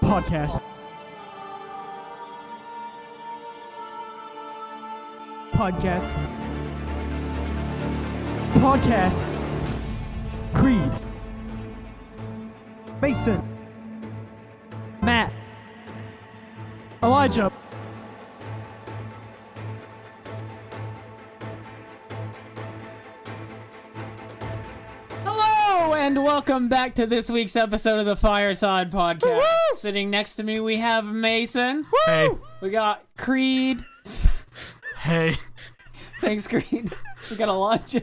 Podcast. Podcast. Podcast. Creed. Mason. Matt. Elijah. Hello, and welcome back to this week's episode of the Fireside Podcast. Woo-hoo! Sitting next to me, we have Mason. Hey. We got Creed. Hey. Thanks, Creed. We got Elijah.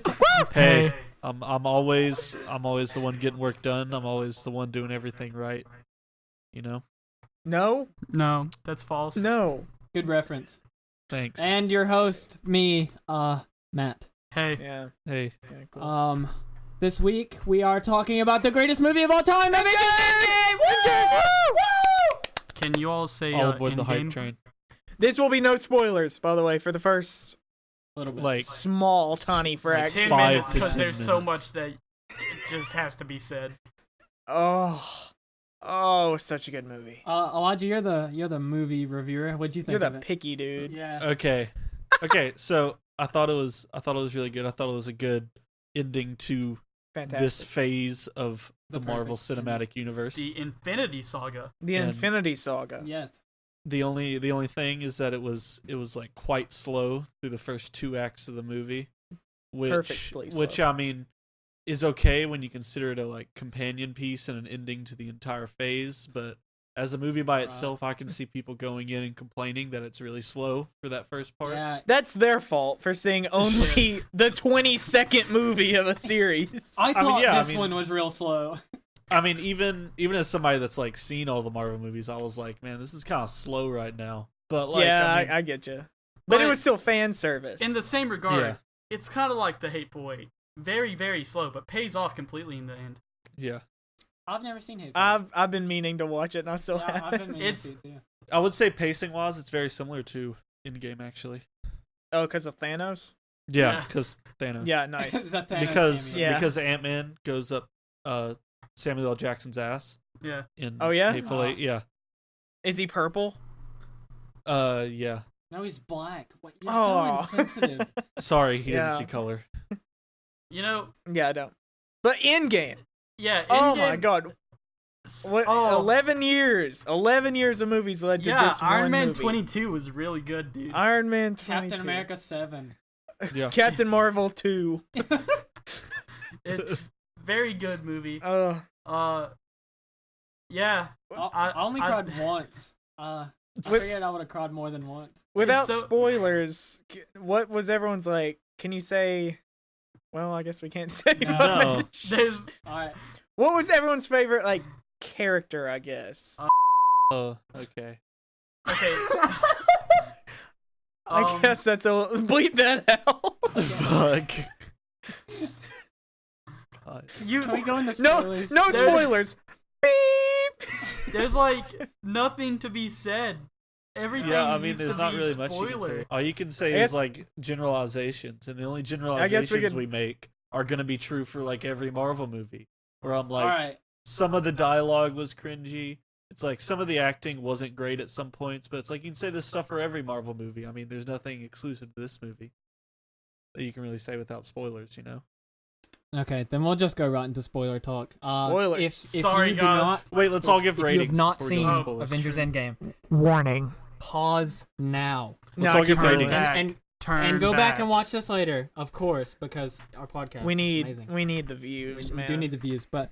Hey, I'm always the one getting work done. I'm always the one doing everything right. You know? No, That's false. no. Good reference. Thanks. And your host, me, Matt. Hey. Yeah. Hey, Cool. This week we are talking about the greatest movie of all time, Avengers Endgame. Woo! Woo! Can you all say I'll avoid the Endgame? hype train. This will be no spoilers, by the way, for the first A little bit. Like, small, tiny fraction. 10 5 minutes, to because 10 there's so minutes. much that it just has to be said. Oh, such a good movie. Elijah, you're the movie reviewer. What'd you think You're of the it? picky dude. Yeah. okay, so I thought it was really good. I thought it was a good ending to Fantastic. this phase of the The Marvel perfect Cinematic Universe. The Infinity Saga. The and- Infinity Saga. Yes. The only thing is that it was like quite slow through the first 2 acts of the movie, Perfectly slow. which I mean is okay when you consider it a like companion piece and an ending to the entire phase, but as a movie by itself, I can see people going in and complaining that it's really slow for that first part. Yeah. That's their fault for seeing only the 22nd movie of a series. I thought yeah, this one was real slow. I mean, even as somebody that's like seen all the Marvel movies, I was like, man, this is kind of slow right now. But like, yeah, I mean, I get you. But it But was still fan service. In the same regard, Yeah. it's kind of like The Hateful Eight. Very, very slow, but pays off completely in the end. yeah, I've never seen Hateful. I've been meaning to watch it, and I still Yeah, I've haven't. been meaning It's- to too. I would say pacing wise, it's very similar to Endgame actually. Oh, because of Thanos? Yeah, Yeah. because Thanos. Yeah, nice. The Thanos because cameo. Yeah. because Ant-Man goes up Samuel L. Jackson's ass Yeah. in Oh, yeah? Hateful Eight. Yeah. Is he purple? Yeah. No, he's black. What? You're Oh. so insensitive. Sorry, he Yeah. doesn't see color. You know, Yeah, I don't. But Endgame. yeah. Oh my Endgame- god. What? Oh. 11 years. 11 years of movies led to Yeah, this Iron one Man movie. 22 was really good, dude. Iron Man 22. Captain America 7. Yeah. Captain Marvel 2. It's very good movie. Uh, Yeah. I only I- cried once. I With- figured I would have cried more than once. without so- spoilers, what was everyone's like? Can you say? Well, I guess we can't say. No. much. There's All right. What was everyone's favorite like character? I guess. Oh, okay. okay. I guess that's a bleep that out. Fuck. God. You Can we go into no, spoilers? no There- spoilers. Beep. There's like nothing to be said. Everything. Yeah, I mean, needs there's to not be really much you can spoiler. say. All you can say I guess- is like generalizations, and the only guess generalizations we we could- make are gonna be true for like every Marvel movie. Where I'm like, All right. some of the dialogue was cringy. It's like some of the acting wasn't great at some points, but it's like you can say this stuff for every Marvel movie. I mean, there's nothing exclusive to this movie that you can really say without spoilers, you know? Okay, then we'll just go right into spoiler talk. Spoilers. If Sorry, you do guys. not, Wait, let's all give if you ratings. have not before we go seen into Oh, spoilers. Avengers Endgame, Warning. pause now Let's No, all give keep ratings. going. Back. and Turn go back and back. watch this later, of course, because our podcast We is amazing. need the views, We man. do need the views, but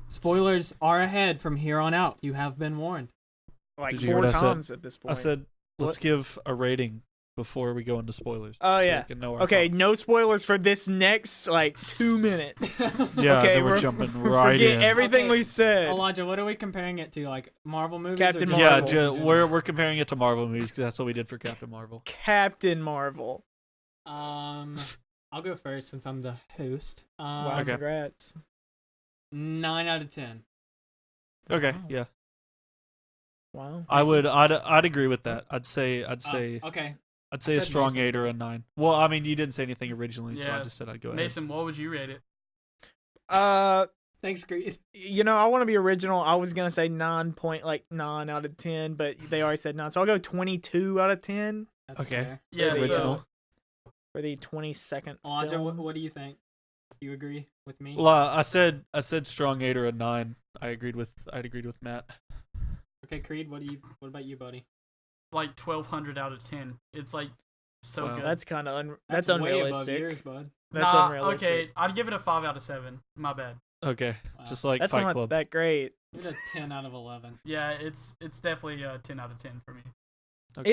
spoilers are ahead from here on out. You have been warned. like Did you hear 4 what I said? times at this point. I said, let's What? give a rating before we go into spoilers. Oh, so yeah. we can know our Okay, thoughts. no spoilers for this next like 2 minutes. Yeah, okay, then we're jumping right forget in. everything Okay. we said. Elijah, what are we comparing it to? Like Marvel movies? Captain or just Yeah, Marvel. in general? we're comparing it to Marvel movies because that's what we did for Captain Marvel. Captain Marvel. I'll go first since I'm the host. Wow, Okay. congrats. 9 out of 10. Okay, Wow. yeah, Wow. I'd agree with that. I'd say Okay. I'd say I a said strong Mason. 8 or a 9. Well, I mean, you didn't say anything originally, so I Yeah. just said I'd go ahead. Mason, what would you rate it? Thanks, Creed. You know, I want to be original. I was gonna say 9.9 out of 10, but they already said 9, so I'll go 22 out of 10 That's Okay. fair. Yeah, Original. for the 22nd Elijah, film. what do you think? You agree with me? Well, I said strong 8 or a 9. I'd agreed with Matt. Okay, Creed, what about you, buddy? like 1,200 out of 10. It's like so Wow. good. That's kind of that's way above unrealistic. yours, bud. That's Nah, unrealistic. okay, I'd give it a 5 out of 7. My bad. Okay, Wow. just like That's Fight not Club. that great. Give it a 10 out of 11. Yeah, it's definitely a 10 out of 10 for me. Okay.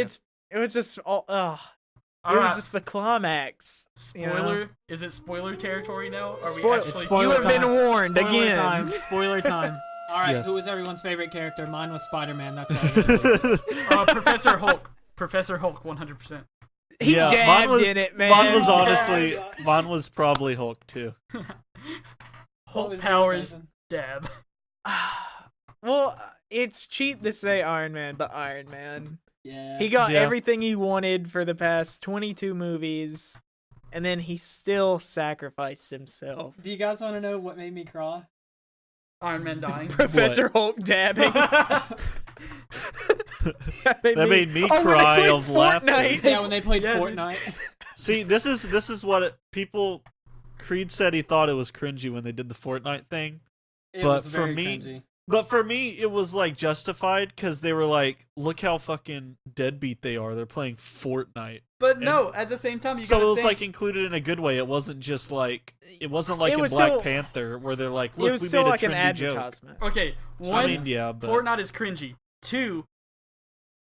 It was just all. It All was right, just the climax. spoiler. Is it spoiler territory now? Are we Spoil- actually? It's you spoiler have been time. warned Spoiler again. time. Spoiler time. All right, Yes. who was everyone's favorite character? Mine was Spider-Man. That's why I did it. Professor Hulk. Professor Hulk, 100%. He Yeah, dabbed mine was- in it, man. Mine was Yeah. honestly, mine was probably Hulk too. What Hulk was yours, powers Nathan? dab. Well, it's cheap to say Iron Man, but Iron Man. Yeah. He got Yeah. everything he wanted for the past 22 movies, and then he still sacrificed himself. Do you guys want to know what made me cry? Iron Man dying. Professor Hulk dabbing. that That made me when they cry played of laughter. Fortnite. Yeah, when they played Yeah, dude. Fortnite. See, this is what people. Creed said he thought it was cringy when they did the Fortnite thing, It But was for very me- cringy. but for me it was like justified because they were like, look how fucking deadbeat they are. They're playing Fortnite, But no, at the same time, you so gotta it was think, like included in a good way. It wasn't just like it wasn't like It in was Black still- Panther where they're like, It look, was we still made a like an trendy joke. advertisement. okay, I one, mean, yeah, but Fortnite is cringy. 2,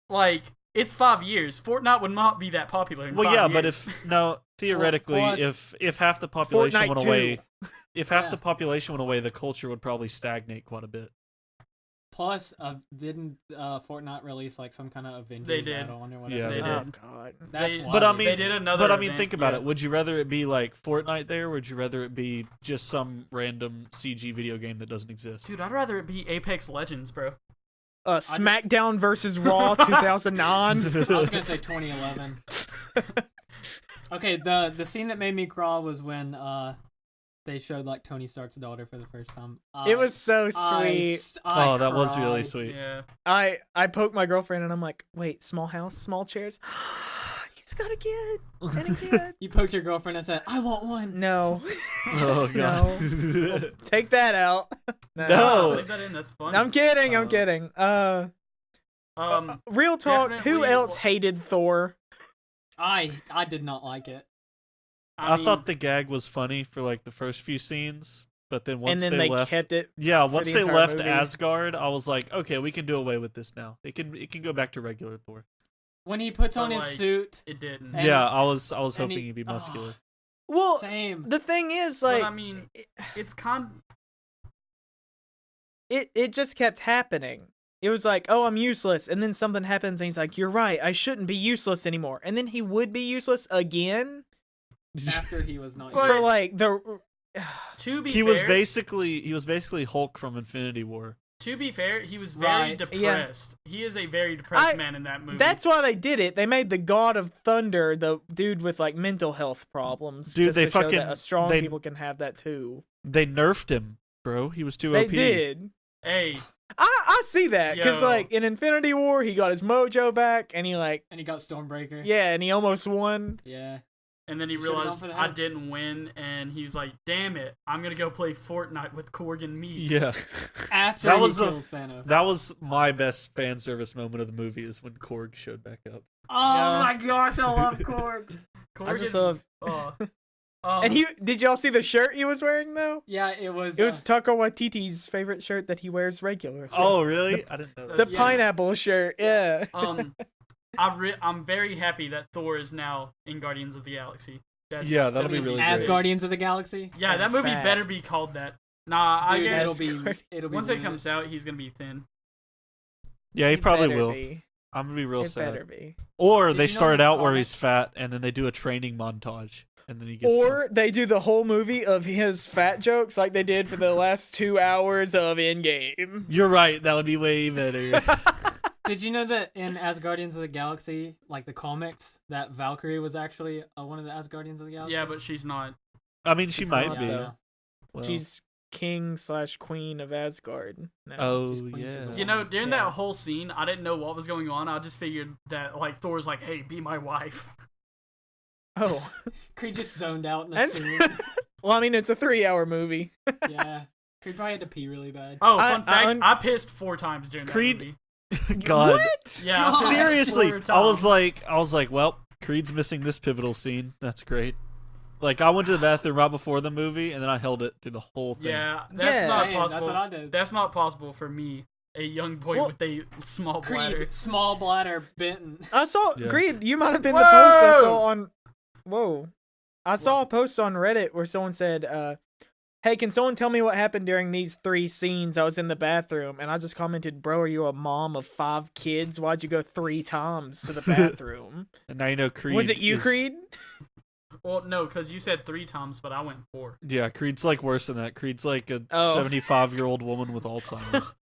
like, it's 5 years. Fortnite would not be that popular in well, 5 yeah, years. but if no, theoretically, plus- if half the population Fortnite went 2. away, if half Yeah. the population went away, the culture would probably stagnate quite a bit. Plus, didn't Fortnite release like some kind of Avengers They did. add-on or whatever? Yeah, They they did. Oh god. That's They- why. But I they mean, did they it. did another But I mean, event, think about yeah. it. Would you rather it be like Fortnite there, or would you rather it be just some random CG video game that doesn't exist? Dude, I'd rather it be Apex Legends, bro. SmackDown versus Raw 2009. I was gonna say 2011. Okay, the scene that made me cry was when they showed like Tony Stark's daughter for the first time. It was so sweet. Oh, that was really cried. sweet. Yeah. I poked my girlfriend and I'm like, wait, small house, small chairs. He's got a kid. And a kid. You poked your girlfriend and said, "I want one." No. Oh god. Take that out. No. Leave that in. That's fun. I'm kidding. I'm kidding. Real talk. Who definitely- else hated Thor? I did not like it. I mean, thought the gag was funny for like the first few scenes, but then once and then they they left, kept it. yeah, once the they entire left movie. Asgard, I was like, okay, we can do away with this now. It can go back to regular Thor. When he puts But, on his like, suit, it didn't. And- Yeah, I was and hoping he- he'd be muscular. Well, same. the thing is, But like, I mean, it's kind. it just kept happening. It was like, oh, I'm useless, and then something happens, and he's like, you're right, I shouldn't be useless anymore, and then he would be useless again After he was not. But- for like the. To be He fair, was basically Hulk from Infinity War. To be fair, he was very Right. depressed. He is a very depressed I- man in that movie. That's why they did it. They made the God of Thunder the dude with like mental health problems. Dude, just they to show fucking- that strong they- people can have that too. They nerfed him, bro. He was too They OP. did. Hey, I see that because Yo. like in Infinity War he got his mojo back and he like And he got Stormbreaker. yeah and he almost won. Yeah. and then he You should've gone realized for the I head. didn't win, and he was like, "Damn it, I'm gonna go play Fortnite with Korg and me." Yeah, After That he was kills Thanos. that was my best fan service moment of the movie is when Korg showed back up. Oh Yeah. my gosh, I love Korg. Korg I just and, love. And he did y'all see the shirt he was wearing though? Yeah, it was. It was Taika Waititi's favorite shirt that he wears regularly. Oh, really? I didn't know the that. Yeah. pineapple shirt. Yeah. I'm very happy that Thor is now in Guardians of the Galaxy. Yeah, that'll be really As great. Guardians of the Galaxy. Yeah, that And movie fat. better be called that. Nah, I Dude, guess it'll be. Asgard. It'll be. once it lit. comes out, he's gonna be thin. Yeah, he probably better will. be. I'm gonna be real It sad. better be. Or Did they you know start in the out where comics- he's fat, and then they do a training montage, and then he gets. Or they do the whole movie of his fat jokes like they did for the last 2 hours of Endgame. You're right. That would be way better. Did you know that in Asgardians of the Galaxy, like the comics, that Valkyrie was actually one of the Asgardians of the Galaxy? Yeah, but she's not. I mean, she It's might not, be. though. Well, She's king/queen of Asgard. No. Oh, She's queen, she's a yeah. You know, woman. during Yeah. that whole scene, I didn't know what was going on. I just figured that, like, Thor's like, hey, be my wife. Oh. Creed just zoned out in the That's- scene. Well, I mean, it's a 3-hour movie. Yeah. Creed probably had to pee really bad. Oh, I- fun fact, I pissed 4 times during that Creed- movie. God. What? Yeah, I pissed Seriously, 4 I was times. like, well, Creed's missing this pivotal scene. That's great. Like, I went to the bathroom right before the movie, and then I held it through the whole thing. Yeah, Yeah. that's not Same, possible. that's what I did. That's not possible for me, a young boy Well, with a small Creed, bladder. small bladder, Benton. I saw Yeah. Creed. You might have been the post I Whoa! saw on. Whoa! I saw a post on Reddit where someone said, "Hey, can someone tell me what happened during these 3 scenes? I was in the bathroom," and I just commented, "Bro, are you a mom of 5 kids? Why'd you go 3 times to the bathroom? And now you know Creed. Was it you, is- Creed?" Well, no, because you said 3 times, but I went 4. Yeah, Creed's like worse than that. Creed's like a Oh. 75-year-old woman with Alzheimer's.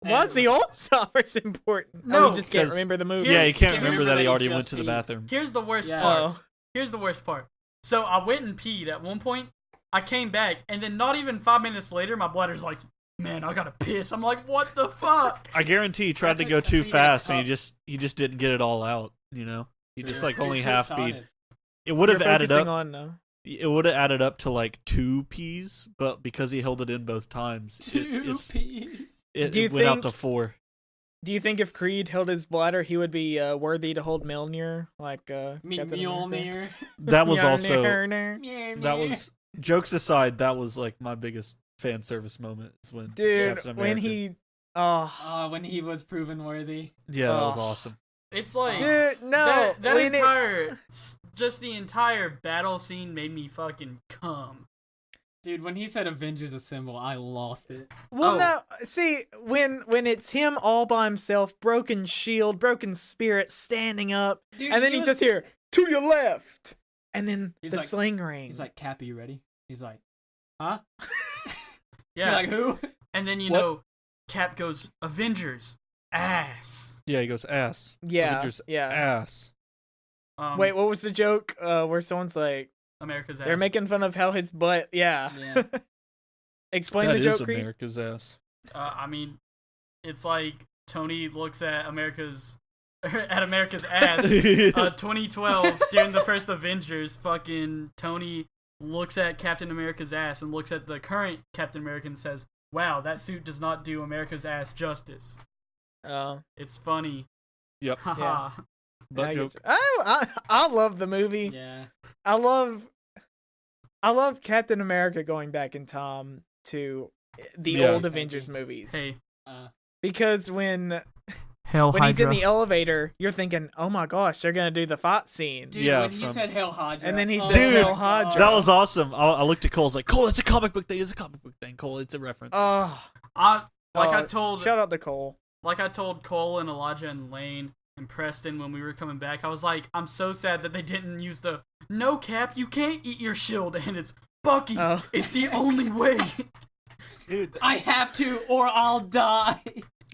Why's the Alzheimer's important? No, you just can't 'cause- remember the movie. Yeah, you can't Can't remember remember that he that he already just went to the peed. bathroom. Here's the worst Yeah. part. Oh, Here's the worst part. So I went and peed at one point. I came back, and then not even 5 minutes later, my bladder's like, man, I gotta piss. I'm like, what the fuck? I guarantee he tried That's to like- go that's too when you get a fast, and cup. he just didn't get it all out. You know, he just like only He's too half peed. excited. It would you're have added focusing up. on no. It would have added up to like 2 peas, but because he held it in both times, Two peas. it Do you went out think- to 4. Do you think if Creed held his bladder, he would be worthy to hold Mjolnir? Like Captain America? Mjolnir. That was also Mjolnir. that was jokes aside. That was like my biggest fan service moment is when Dude, Captain when America- he oh When he was proven worthy. yeah, that was Oh. awesome. It's like, dude, no. that when it- entire, just the entire battle scene made me fucking cum. Dude, when he said Avengers Assemble, I lost it. Well, Oh. no. See, when it's him all by himself, broken shield, broken spirit, standing up, Dude, and then he you was- just hear to your left, and then He's the like- sling ring. He's like, Cap, are you ready? He's like, huh? Yeah. You're like, who? And then, you What? know, Cap goes, Avengers, ass. Yeah, he goes ass. yeah, Avengers yeah. ass. Wait, what was the joke? Where someone's like, America's ass. they're making fun of how his butt. Yeah. Yeah. Explain That the is joke, Creed. America's ass. I mean, it's like Tony looks at America's ass. 2012 during the first Avengers, fucking Tony looks at Captain America's ass and looks at the current Captain America and says, "Wow, that suit does not do America's ass justice." Oh, It's funny. Yep. Haha. Butt I get joke. you. I love the movie. Yeah. I love Captain America going back in time to the Yeah. old Avengers movies. Hey, Because when Hell he's in the elevator, you're thinking, "Oh my gosh, they're gonna do the fight scene." Dude, Yeah, when he from- said Hail Hydra. And then he oh said my Hail God. Hydra. That was awesome. I looked at Cole. I was like, Cole, it's a comic book thing. It's a comic book thing. Cole, it's a reference. Oh, I oh, told shout out to Cole. like I told Cole and Elijah and Lane and Preston when we were coming back, I was like, I'm so sad that they didn't use the "No, Cap, you can't eat your shield," and it's Bucky. Oh. It's the only way. Dude, I have to, or I'll die.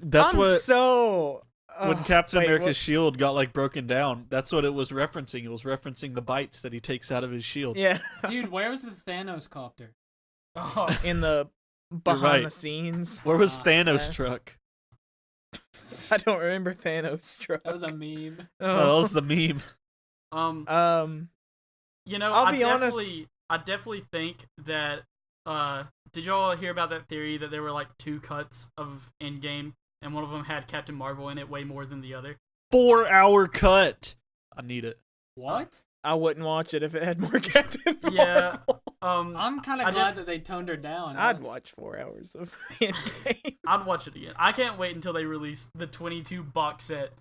that's I'm what so. when Captain wait, America's what- shield got like broken down. That's what it was referencing. It was referencing the bites that he takes out of his shield. Yeah, Dude, where was the Thanos copter? Oh, in the behind right. the scenes. Where was Thanos' yeah. truck? I don't remember Thanos' truck. That was a meme. Oh, that was the meme. You know, I'll be honest. I definitely think that. Did y'all hear about that theory that there were like 2 cuts of Endgame, and one of them had Captain Marvel in it way more than the other? 4-hour cut. I need it. What? I wouldn't watch it if it had more Captain Marvel. Yeah. I'm kind I of glad did- that they toned her down. I'd That's- watch 4 hours of Endgame. I'd watch it again. I can't wait until they release the 22 box set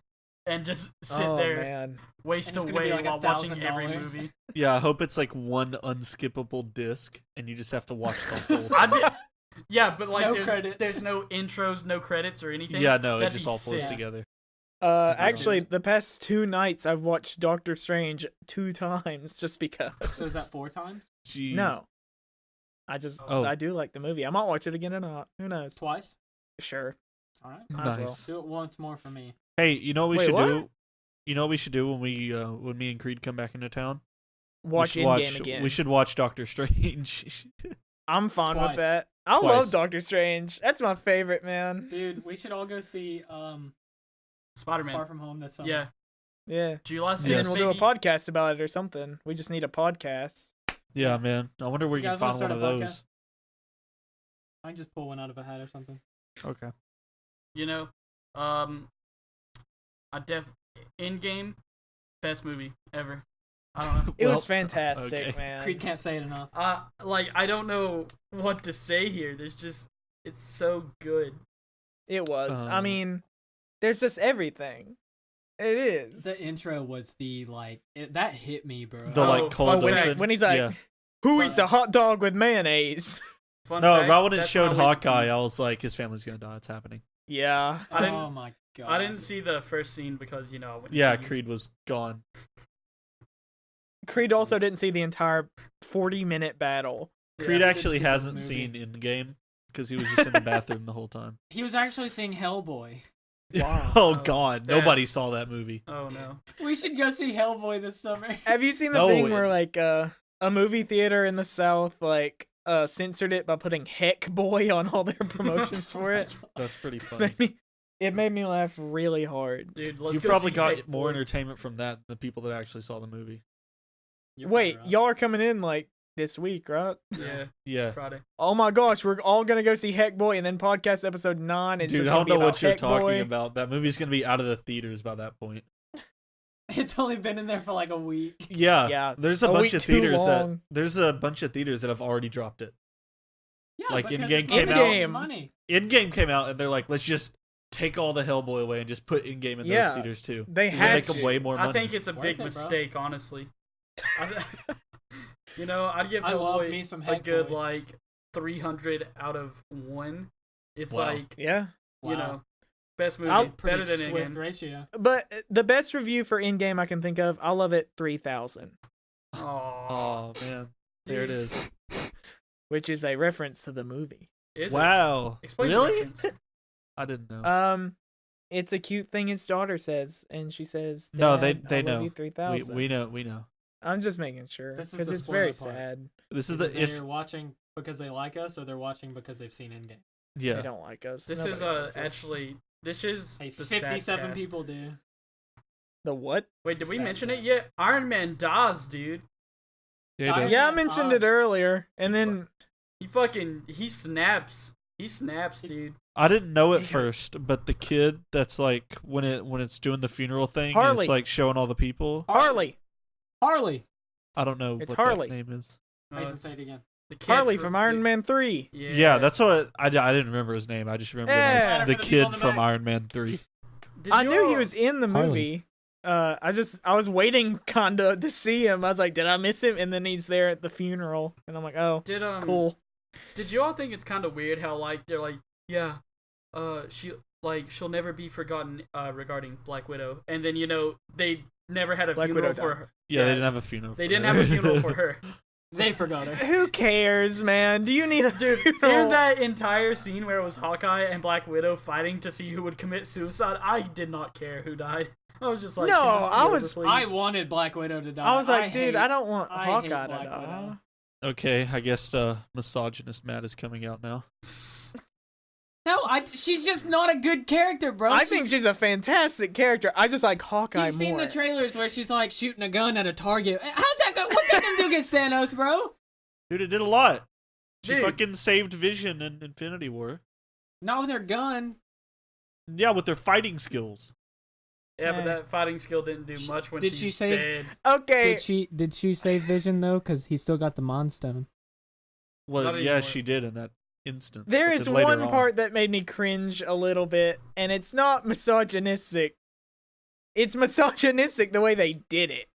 and just sit Oh there, man, waste And it's gonna away be like while watching every $1,000. movie. Yeah, I hope it's like one unskippable disc, and you just have to watch the whole thing. I did, yeah, but like No there's, credits. there's no intros, no credits or anything. Yeah, no, it That'd just be all flows sick. together. actually, the past 2 nights I've watched Doctor Strange 2 times just because. So is that 4 times? Jeez. No, I just Oh. I do like the movie. I might watch it again or not. Who knows? Twice? Sure. All right. Might as well. Nice. Do it once more for me. Hey, you know what we Wait, should what? do? You know what we should do when me and Creed come back into town? Watch we should Endgame again. We should watch Doctor Strange. I'm fine Twice. with that. I Twice. love Doctor Strange. That's my favorite, man. Dude, we should all go see Spider-Man. Far From Home this summer. Yeah. Yeah. July 6th, Yes. And we'll do a baby. podcast about it or something. We just need a podcast. Yeah, man. I wonder where You you can guys wanna find one start of a those. I can just pull one out of a hat or something. Okay. You know, Endgame, best movie ever. I don't know. It Well, was fantastic, okay. man. Creed can't say it enough. I don't know what to say here. It's so good. It was. I Uh, mean, there's just everything. It is. The intro was that hit me, bro. The like cold when open. when he's like, yeah. who eats a hot dog with mayonnaise? Fun No, fact, right when it that's showed my week. Hawkeye, I was like, his family's gonna die. It's happening. Yeah. I didn't- Oh my god. I didn't see the first scene because I went. Yeah, to- Creed was gone. Creed also didn't see the entire 40-minute battle. Yeah, Creed I actually didn't see the hasn't movie. seen Endgame because he was just in the bathroom the whole time. He was actually seeing Hellboy. Wow. Oh Oh, God, that- nobody saw that movie. Oh no. We should go see Hellboy this summer. Have you seen the No, thing where it- like a movie theater in the South like censored it by putting Heck Boy on all their promotions for it? That's pretty funny. It made me laugh really hard. Dude, let's You go probably see got Hate more Boy. entertainment from that than the people that actually saw the movie. You're Wait, probably right. y'all are coming in like this week, right? Yeah, Yeah, Friday. Oh my gosh, we're all gonna go see Heck Boy and then podcast episode 9. It's dude, just I gonna don't be know about what you're Heck talking Boy. about. That movie's gonna be out of the theaters by that point. It's only been in there for like a week. Yeah, Yeah, There's a a bunch week of too theaters long. that have already dropped it. Yeah, Like, because Endgame it's only came making out- money. Endgame came out and they're like, let's just take all the Hellboy away and just put Endgame in Yeah, those theaters too. they 'Cause had make them to. way more money. I think it's a Worth big it, bro. mistake, honestly. I'd give I love Hellboy me some a Heck good Boy. like 300 out of 1. It's Wow. like Yeah, you Wow. know, best movie, I'll- Pretty better than swift Endgame. ratio. but the best review for Endgame I can think of, I love it 3,000, Oh man, there it is. which is a reference to the movie. Is it? Wow, Explain the really? reference. I didn't know. It's a cute thing his daughter says, and she says, No, "Dad, they I love know. you 3,000." we know. I'm just making sure This is because the it's very spoiler part. sad. This is Either the if they're watching because they like us, or they're watching because they've seen Endgame. They yeah. don't like us. This Nobody is likes us. actually this is Hey, the 57 sad cast. people do. The what? Wait, did we Sad mention it cast. yet? Iron Man dies, dude. Yeah, it Iron is. Yeah, I Man mentioned it odds. earlier, and then He snaps. He snaps, dude. I didn't know at Yeah. first, but the kid that's like when it's doing the funeral thing, and Harley. it's like showing all the people. Harley, Harley. I don't know It's what Harley. that name is. Mason, it's say it again. the kid Harley from Iron Man 3. Yeah, that's what I didn't remember his name. I just remember him Yeah. as For the the people kid in the from back. Iron Man 3. Did I you knew he all- was in the Harley. movie. I was waiting kinda to see him. I was like, did I miss him? And then he's there at the funeral, and I'm like, oh, Did cool. Did you all think it's kind of weird how like they're like, yeah, she'll never be forgotten regarding Black Widow, and then they never had a Black funeral Widow for died. her. Yeah, they didn't have a funeral. They for didn't her. have a funeral for her. They forgot her. Who cares, man? Do you need a Dude, funeral? hearing that entire scene where it was Hawkeye and Black Widow fighting to see who would commit suicide, I did not care who died. I was just like, No, "Can this be I over, was- please?" I wanted Black Widow to die. I was like, dude, hate- I don't want I hate Hawkeye to Black die. Widow. Okay, I guess misogynist Matt is coming out now. No, she's just not a good character, bro. I think she's a fantastic character. I just like Hawkeye You've seen more. the trailers where she's like shooting a gun at a target. How's that go? What's that gonna do against Thanos, bro? Dude, it did a lot. She Dude. fucking saved Vision in Infinity War. Not with her gun. Yeah, with their fighting skills. Yeah, but Eh. that fighting skill didn't do much when Did she's she save- dead. Okay, Did she save Vision though? Because he still got the Mind Stone. Well, Not yeah, anymore. she did in that instance. there but is then later one on- part that made me cringe a little bit, and it's not misogynistic. It's misogynistic the way they did it.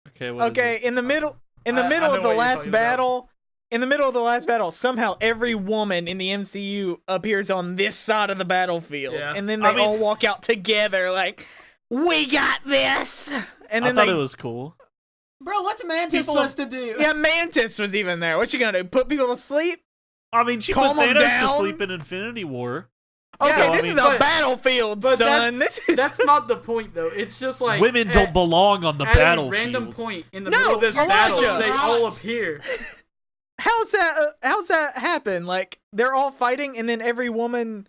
Okay, what is Okay, it? in the middle I of know the what you're last talking about. battle, in the middle of the last battle, somehow every woman in the MCU appears on this side of the battlefield, Yeah. and then they I mean- all walk out together like, "We got this!" And I then thought they, it was cool. Bro, what's Mantis People- supposed to do? yeah, Mantis was even there. What you gonna do? Put people to sleep? I mean, she Calm put 'em Thanos to down. sleep in Infinity War. Okay, So, I this mean- is a But- battlefield, But son. This is that's not the point, though. It's just like Women don't belong on the at battlefield. a random point in the No, middle of this Elijah. battle, they all appear. how's that happen? Like, they're all fighting, and then every woman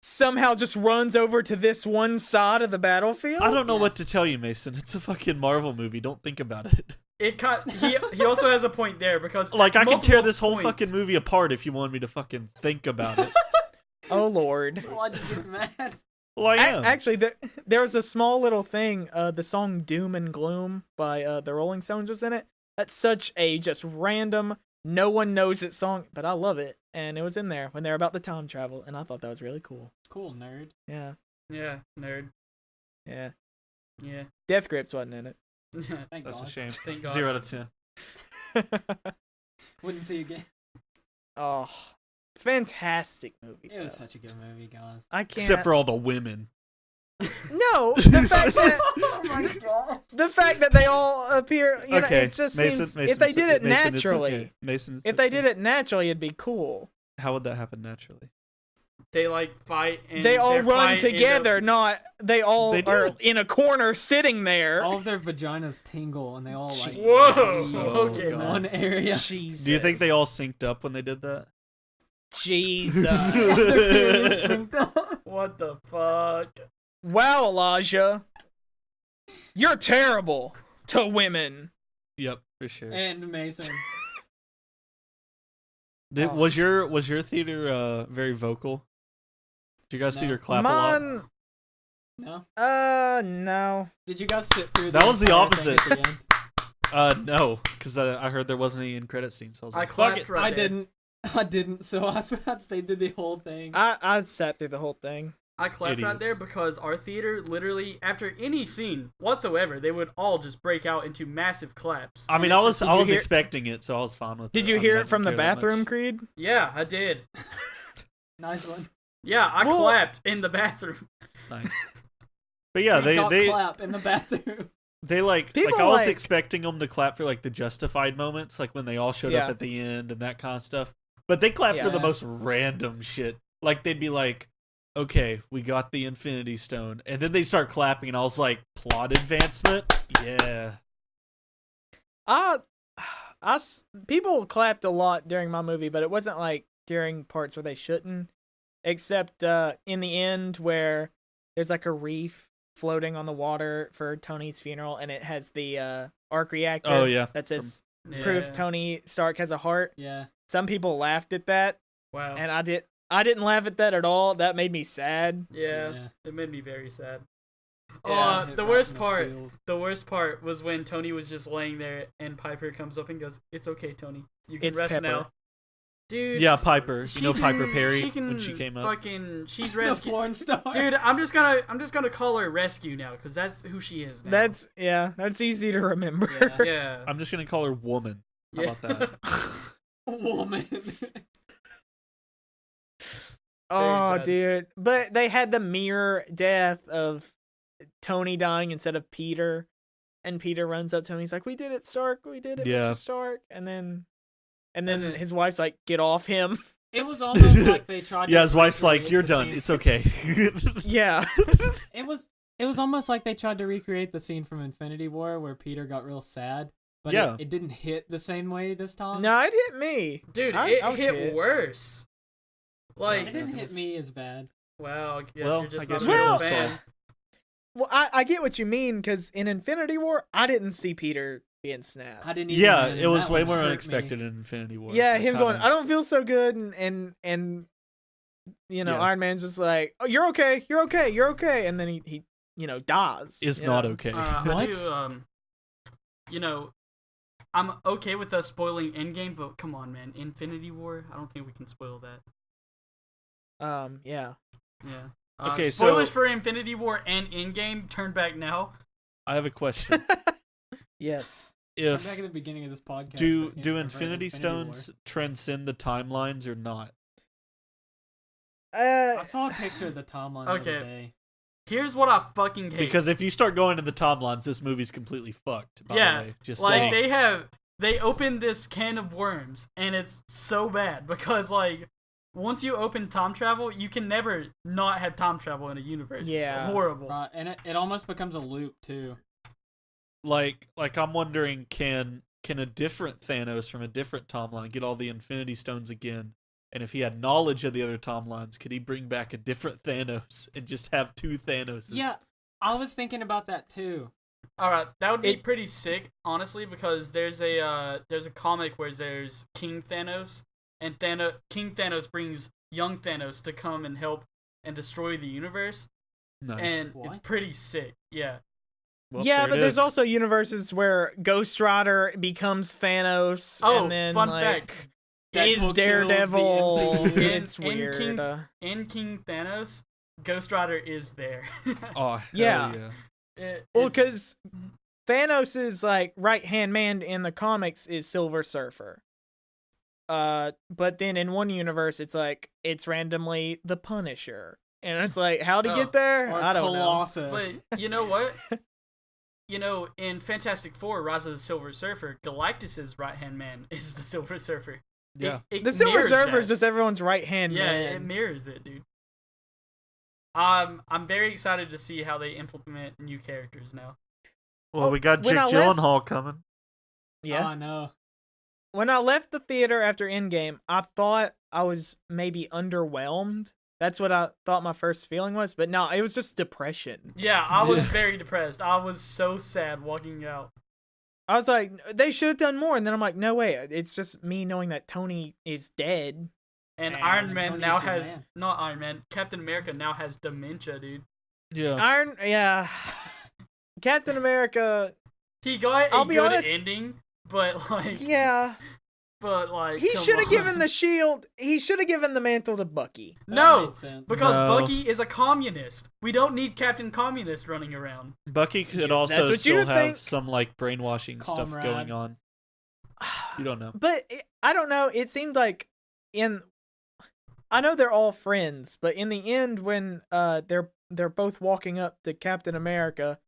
somehow just runs over to this one side of the battlefield? I don't know what to tell you, Mason. It's a fucking Marvel movie. Don't think about it. He also has a point there because Like, I can tear this whole points- fucking movie apart if you want me to fucking think about it. Oh, Lord. Why'd you get mad? Well, I am. Actually, there was a small little thing. The song Doom and Gloom by the Rolling Stones was in it. That's such a just random, no one knows it song, but I love it. And it was in there when they're about the time travel, and I thought that was really cool. Cool, nerd. Yeah. Yeah, nerd. Yeah. Yeah. Death Grips wasn't in it. Thank That's God. a shame. Thank God. 0 out of 10. Wouldn't see you again. Oh, fantastic movie. It was though. such a good movie, guys. I can't. Except for all the women. No, the fact that Oh my God. the fact that they all appear. You know, Okay, it just Mason, seems Mason, if they did it Mason, it's naturally. okay. Mason, it's If they okay. did it naturally, it'd be cool. How would that happen naturally? They like fight and They all their run fight end together, up- not they all They are do. in a corner sitting there. All of their vaginas tingle and they all like Whoa, squeeze okay, in man. one area. Jesus. Do you think they all synced up when they did that? Jesus. Synced up. What the fuck? Wow, Elijah. You're terrible to women. Yep, for sure. And Mason. Was your theater very vocal? Did you guys see No. her clap a lot? Mine, No? no. Did you guys sit through That was the entire thing opposite. at the end? No, because I heard there wasn't any end credit scene, so I was I like, fuck clapped it. right I there. didn't. I didn't, so I stayed through the whole thing. I sat through the whole thing. I clapped right there Idiots. because our theater literally, after any scene whatsoever, they would all just break out into massive claps. I mean, And I it's was just- I was hear- expecting it, so I was fine with it. Did you I mean, hear I it from the didn't care that bathroom, much. Creed? Yeah, I did. Nice one. Yeah, I Well- clapped in the bathroom. Nice. But yeah, We got they clap in the bathroom. like People I was like- expecting them to clap for like the justified moments, like when they all showed Yeah. up at the end and that kind of stuff. But they clapped for the Yeah. most random shit. Like they'd be like, "Okay, we got the Infinity Stone," and then they start clapping, and I was like, "Plot advancement? Yeah." People clapped a lot during my movie, but it wasn't like during parts where they shouldn't. Except in the end where there's like a reef floating on the water for Tony's funeral, and it has the arc reactor. Oh, yeah. that says Yeah. proof Tony Stark has a heart. Yeah. Some people laughed at that, Wow. and I didn't laugh at that at all. That made me sad. Yeah, it made me very sad. Yeah, The hit worst right in the part, feels. the worst part was when Tony was just laying there and Piper comes up and goes, "It's okay, Tony. You can It's rest Pepper. now." Dude. Yeah, Piper. You know she- Piper Perry she can when she came up. Fucking, she's The rescue. porn star. Dude, I'm just gonna call her Rescue now because that's who she is now. That's easy to remember. Yeah. yeah. I'm just gonna call her Woman. How Yeah. about that? Woman. Oh, sad. dude. But they had the mirror death of Tony dying instead of Peter. And Peter runs up to him. He's like, "We did it, Stark. We did it, Yeah. Mr. Stark." And then And then- his wife's like, "Get off him." It was almost like they tried to Yeah, his wife's like, recreate "You're the done. scene- It's okay." Yeah. It was almost like they tried to recreate the scene from Infinity War where Peter got real sad, but Yeah. it didn't hit the same way this time. No, it hit me. Dude, I it was hit hit. worse. Like, It didn't hit me as bad. wow, I guess Well, you're just I guess not a you're real a fan. Well, I get what you mean, because in Infinity War, I didn't see Peter being snapped. I didn't even Yeah, and it was that way one more hurt me. unexpected in Infinity War. Yeah, That him kinda- going, "I don't feel so good," and you know, Yeah. Iron Man's just like, "Oh, you're okay, you're okay, you're okay," and then he dies. is you not know? okay. I What? do, you know, I'm okay with us spoiling Endgame, but come on, man, Infinity War. I don't think we can spoil that. Yeah. Yeah. Okay, spoilers so- for Infinity War and Endgame. Turn back now. I have a question. Yes. I'm If back at the beginning of this podcast. do but, yeah, do I've read Infinity War. Stones transcend the timelines or not? I saw a picture of the timeline the Okay. other day. Here's what I fucking hate. Because if you start going to the timelines, this movie's completely fucked. By Yeah, the way. Just like saying. they opened this can of worms, and it's so bad because like once you open time travel, you can never not have time travel in a universe. Yeah. It's horrible. And it almost becomes a loop too. like I'm wondering, can can a different Thanos from a different timeline get all the Infinity Stones again? And if he had knowledge of the other timelines, could he bring back a different Thanos and just have two Thanoses? Yeah, I was thinking about that too. All right, that would be pretty sick, honestly, because there's a comic where there's King Thanos, and King Thanos brings young Thanos to come and help and destroy the universe, Nice. and it's pretty sick. Yeah. Well, yeah, there but it there's is. also universes where Ghost Rider becomes Thanos, Oh, and then fun like fact. is Deadpool kills Daredevil. the MCU. It's In weird. In King Thanos, Ghost Rider is there. Oh, hell Yeah. yeah. Well, It's- because Thanos' like right hand man in the comics is Silver Surfer. But then in one universe, it's like it's randomly the Punisher, and it's like, how'd he Oh, get there? Or I don't know. Colossus. But you know what? In Fantastic Four, Rise of the Silver Surfer, Galactus's right-hand man is the Silver Surfer. Yeah. It The Silver mirrors Surfer is that. just everyone's right hand Yeah, man. it mirrors it, dude. I'm very excited to see how they implement new characters now. Well, we got when Jake I left- Gyllenhaal coming. Yeah. Oh, I know. When I left the theater after Endgame, I thought I was maybe underwhelmed. That's what I thought my first feeling was, but no, it was just depression. Yeah, I was Yeah. very depressed. I was so sad walking out. I was like, they should have done more, and then I'm like, no way, it's just me knowing that Tony is dead. And Man, Iron Man Tony's now your has man. not Iron Man. Captain America now has dementia, dude. Yeah. Yeah. Captain America, He got a I'll be good honest- ending, but like, yeah. he He should have given the shield, he should have given the mantle to Bucky. That No, made sense. because No. Bucky is a communist. We don't need Captain Communist running around. Bucky could That's also what you still have think. some like brainwashing stuff Comrade. going on. You don't know. But I don't know, it seemed like I know they're all friends, but in the end when they're both walking up to Captain America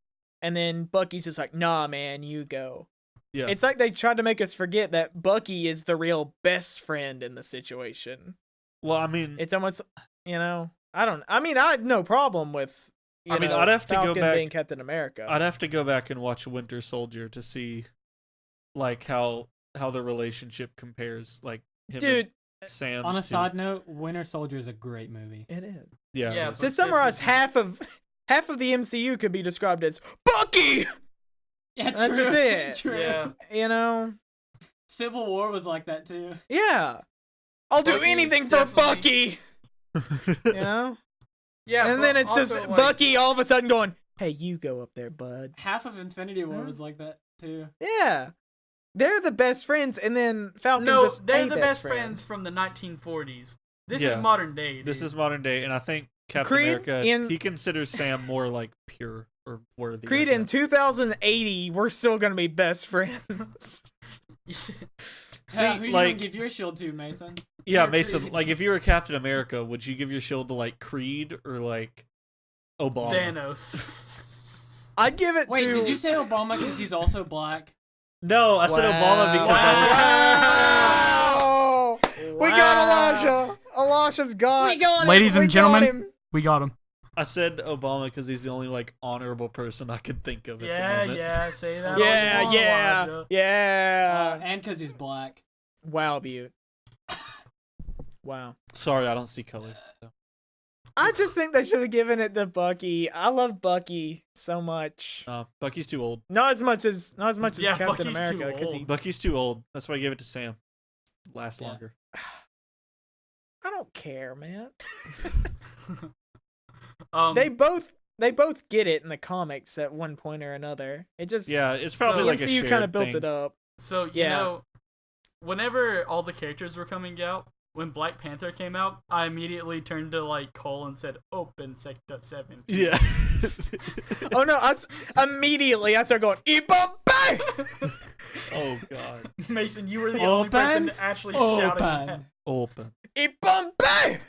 and then Bucky's just like, "Nah, man, you go." Yeah. It's like they tried to make us forget that Bucky is the real best friend in the situation. Well, I mean, It's almost, I mean, I had no problem with, I mean, I'd have to go Falcon back- being Captain America. I'd have to go back and watch Winter Soldier to see, like how the relationship compares, like him Dude, and Sam's. On a to- side note, Winter Soldier is a great movie. it is. yeah, Yeah, it is. but- To summarize, is- half of the MCU could be described as Bucky. Yeah, That's true. just it. True. Yeah. You know, Civil War was like that too. yeah. I'll do Bucky anything for definitely- Bucky. You know, Yeah, and but then it's just also, like, Bucky all of a sudden going, "Hey, you go up there, bud." Half of Infinity War Huh? was like that too. Yeah, they're the best friends, and then Falcon's No, just they're a the best best friend. friends from the 1940s. This Yeah. is modern day. This dude. is modern day, and I think Captain Creed America in- he considers Sam more like pure or worthy. Creed I in guess. 2080, we're still gonna be best friends. See, Who you like, gonna give your shield to, Mason? yeah, You're Mason. Creed. Like, if you were Captain America, would you give your shield to like Creed or like Obama? Thanos. I'd give it Wait, to. did you say Obama because he's also black? No, I said Obama because I Wow. We got Elijah. Elijah's got. We got him. Ladies we and got gentlemen, him. we got him. I said Obama because he's the only like honorable person I could think of at Yeah, the moment. yeah, say that. Yeah, all you want, yeah, Elijah. yeah. And because he's black. Wow, Butte. Wow. Sorry, I don't see color. So. I just think they should have given it to Bucky. I love Bucky so much. Bucky's too old. Not as much as Yeah, Captain Bucky's too America, because he. old. Bucky's too old. That's why I gave it to Sam. Last Yeah. longer. I don't care, man. Um, They both get it in the comics at one point or another. It just Yeah, it's probably So- like a MCU shared kind of built thing. it up. So, you Yeah. know, whenever all the characters were coming out, when Black Panther came out, I immediately turned to, like, Cole and said, "Open Sector 7." Yeah. Oh no! Immediately I started going Ibambe. Oh god. Mason, you were the only person to actually shout it. Open. Open. Ibambe.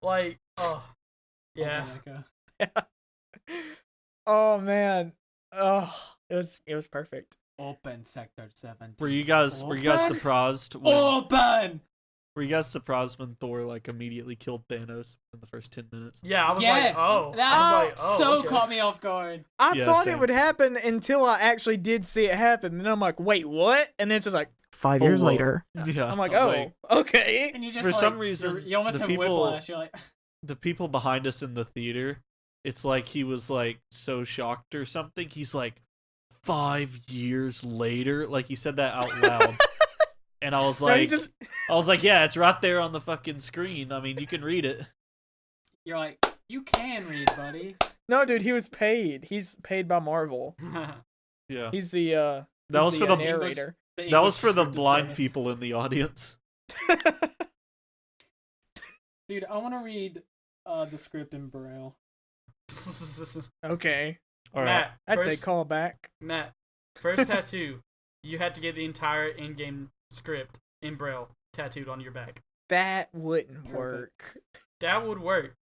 Like, oh, yeah. Open Echo. Oh man. Oh, it was perfect. Open Sector 7. Were you guys Open. surprised when Open! Were you guys surprised when Thor like immediately killed Thanos in the first 10 minutes? Yeah, I was Yes, like, oh. that I was like, oh, so okay. caught me off guard. I Yeah, thought same. it would happen until I actually did see it happen. Then I'm like, wait, what? And then it's just like 5 years Oh, whoa. later. Yeah. I'm like, I oh, was okay. And you just For like, some reason, you almost the have people- whiplash. You're like, the people behind us in the theater, it's like he was like so shocked or something. He's like 5 years later, like he said that out loud. And I was No, he like, just yeah, it's right there on the fucking screen. I mean, you can read it. you're like, you can read, buddy. no, dude. He was paid. He's paid by Marvel. Yeah. He's the That was for the narrator. The that was English for the descriptive blind service. people in the audience. Dude, I want to read the script in Braille. Okay, All right. Matt, that's first, a callback. Matt, first tattoo. You had to get the entire Endgame script in Braille tattooed on your back. That wouldn't Perfect. work. That would work.